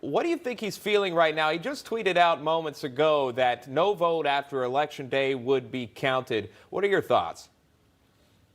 What do you think he's feeling right now? He just tweeted out moments ago that no vote after Election Day would be counted. What are your thoughts?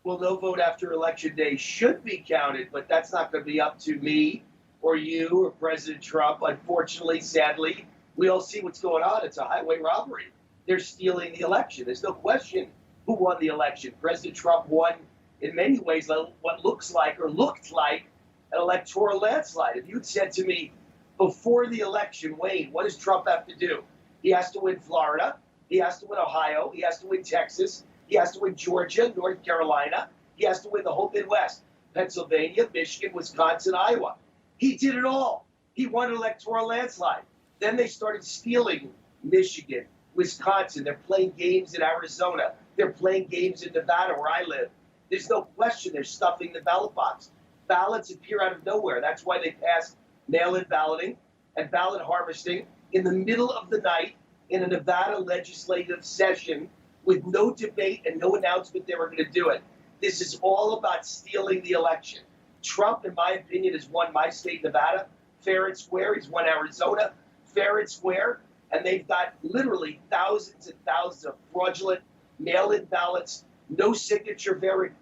Well, no vote after Election Day should be counted, but that's not going to be up to me or you or President Trump. Unfortunately, sadly, we all see what's going on. It's a highway robbery. They're stealing the election. There's no question who won the election. President Trump won in many ways what looks like or looked like an electoral landslide. If you'd said to me before the election, Wayne, what does Trump have to do? He has to win Florida. He has to win Ohio. He has to win Texas. He has to win Georgia, North Carolina. He has to win the whole Midwest, Pennsylvania, Michigan, Wisconsin, Iowa. He did it all. He won an electoral landslide. Then they started stealing Michigan, Wisconsin. They're playing games in Arizona. They're playing games in Nevada, where I live. There's no question they're stuffing the ballot box. Ballots appear out of nowhere. That's why they passed mail-in balloting and ballot harvesting in the middle of the night in a Nevada legislative session with no debate and no announcement they were going to do it. This is all about stealing the election. Trump, in my opinion, has won my state, Nevada, fair and square. He's won Arizona, fair and square. And they've got literally thousands and thousands of fraudulent mail-in ballots, no signature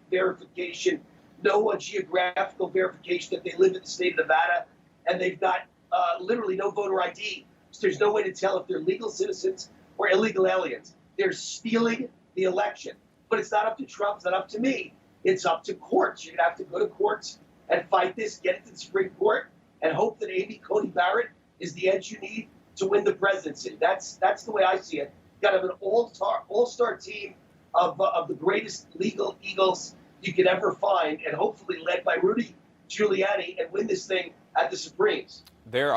verification, no geographical verification that they live in the state of Nevada. And they've got literally no voter ID. So there's no way to tell if they're legal citizens or illegal aliens. They're stealing the election. But it's not up to Trump. It's not up to me. It's up to courts. You're going to have to go to courts and fight this, get it to the Supreme Court, and hope that Amy Coney Barrett is the edge you need to win the presidency. That's the way I see it. Got to have an all-star team of the greatest legal eagles you could ever find, and hopefully led by Rudy Giuliani, and win this thing at the Supremes. They're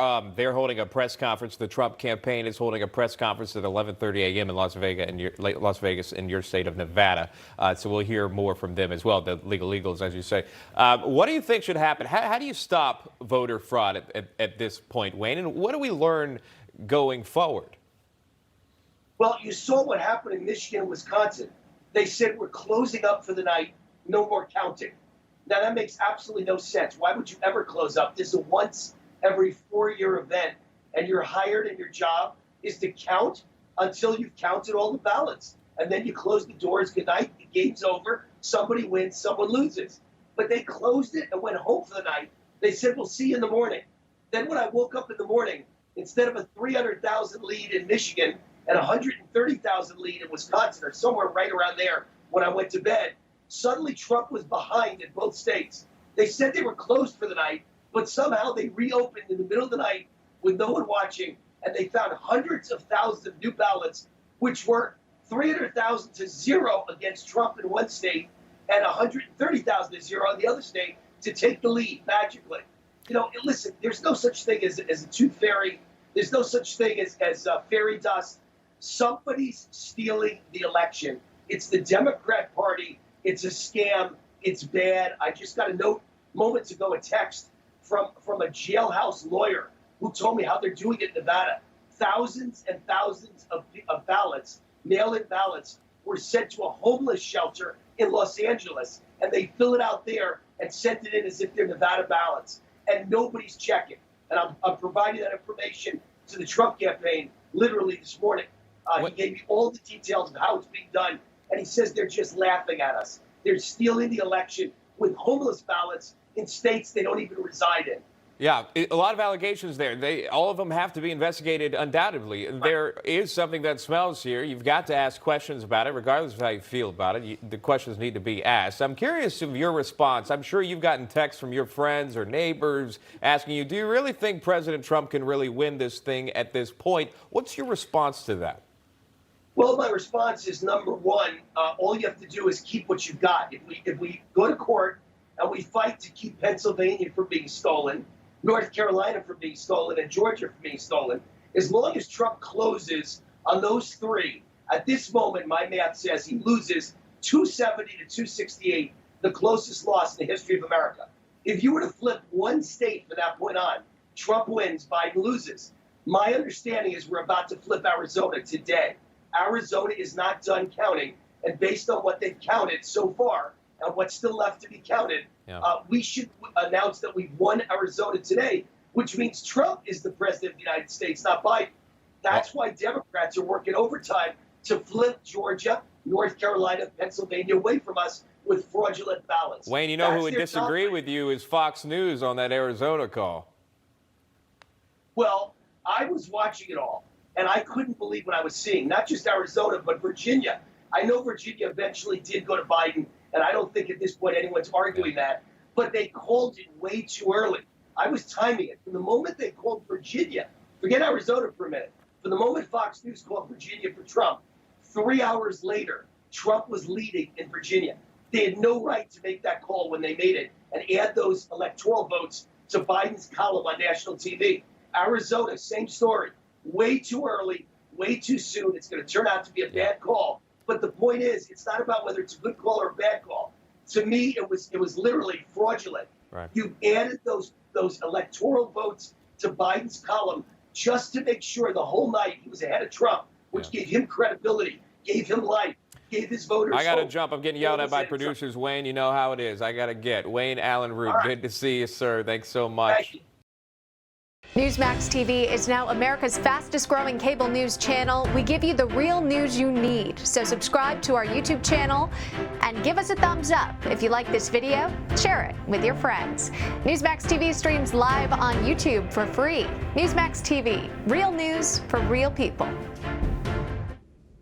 holding a press conference. The Trump campaign is holding a press conference at 11:30 a.m. in Las Vegas in your state of Nevada. So we'll hear more from them as well, the legal eagles, as you say. What do you think should happen? How do you stop voter fraud at this point, Wayne? And what do we learn going forward? Well, you saw what happened in Michigan and Wisconsin. They said we're closing up for the night, no more counting. Now, that makes absolutely no sense. Why would you ever close up? This is a once every 4-year event, and you're hired and your job is to count until you've counted all the ballots. And then you close the doors, good night, the game's over, somebody wins, someone loses. But they closed it and went home for the night. They said, we'll see you in the morning. Then when I woke up in the morning, instead of a 300,000 lead in Michigan and 130,000 lead in Wisconsin, or somewhere right around there when I went to bed, suddenly Trump was behind in both states. They said they were closed for the night, but somehow they reopened in the middle of the night with no one watching, and they found hundreds of thousands of new ballots, which were 300,000 to 0 against Trump in one state and 130,000 to 0 in the other state to take the lead magically. You know, listen, there's no such thing as a tooth fairy. There's no such thing as fairy dust. Somebody's stealing the election. It's the Democrat Party. It's a scam. It's bad. I just got a note moments ago, a text from a jailhouse lawyer who told me how they're doing it in Nevada. Thousands and thousands of ballots, mail-in ballots, were sent to a homeless shelter in Los Angeles, and they fill it out there and send it in as if they're Nevada ballots, and nobody's checking. And I'm providing that information to the Trump campaign literally this morning. He gave me all the details of how it's being done, and he says they're just laughing at us. They're stealing the election with homeless ballots in states they don't even reside in. Yeah, a lot of allegations there. All of them have to be investigated undoubtedly. Right. There is something that smells here. You've got to ask questions about it, regardless of how you feel about it. The questions need to be asked. I'm curious of your response. I'm sure you've gotten texts from your friends or neighbors asking you, do you really think President Trump can really win this thing at this point? What's your response to that? Well, my response is, number one, all you have to do is keep what you've got. If we go to court and we fight to keep Pennsylvania from being stolen, North Carolina from being stolen, and Georgia from being stolen, as long as Trump closes on those three, at this moment, my math says he loses 270 to 268, the closest loss in the history of America. If you were to flip one state from that point on, Trump wins, Biden loses. My understanding is we're about to flip Arizona today. Arizona is not done counting, and based on what they've counted so far and what's still left to be counted, we should announce that we've won Arizona today, which means Trump is the president of the United States, not Biden. That's why Democrats are working overtime to flip Georgia, North Carolina, Pennsylvania away from us with fraudulent ballots. Wayne, you know who would disagree with you is Fox News on that Arizona call. Well, I was watching it all, and I couldn't believe what I was seeing. Not just Arizona, but Virginia. I know Virginia eventually did go to Biden, and I don't think at this point anyone's arguing that, but they called it way too early. I was timing it. From the moment they called Virginia, forget Arizona for a minute, from the moment Fox News called Virginia for Trump, 3 hours later, Trump was leading in Virginia. They had no right to make that call when they made it and add those electoral votes to Biden's column on national TV. Arizona, same story. Way too early, way too soon. It's going to turn out to be a bad call. But the point is, it's not about whether it's a good call or a bad call. To me, it was literally fraudulent. Right. You added those electoral votes to Biden's column just to make sure the whole night he was ahead of Trump, which gave him credibility, gave him life, gave his voters I got to hope. jump. I'm getting yelled at by producers. Wayne, you know how it is. I got to get. Wayne Allyn Root, good to see you, sir. Thanks so much. Thank you. Newsmax TV is now America's fastest growing cable news channel. We give you the real news you need. So subscribe to our YouTube channel and give us a thumbs up. If you like this video, share it with your friends. Newsmax TV streams live on YouTube for free. Newsmax TV, real news for real people.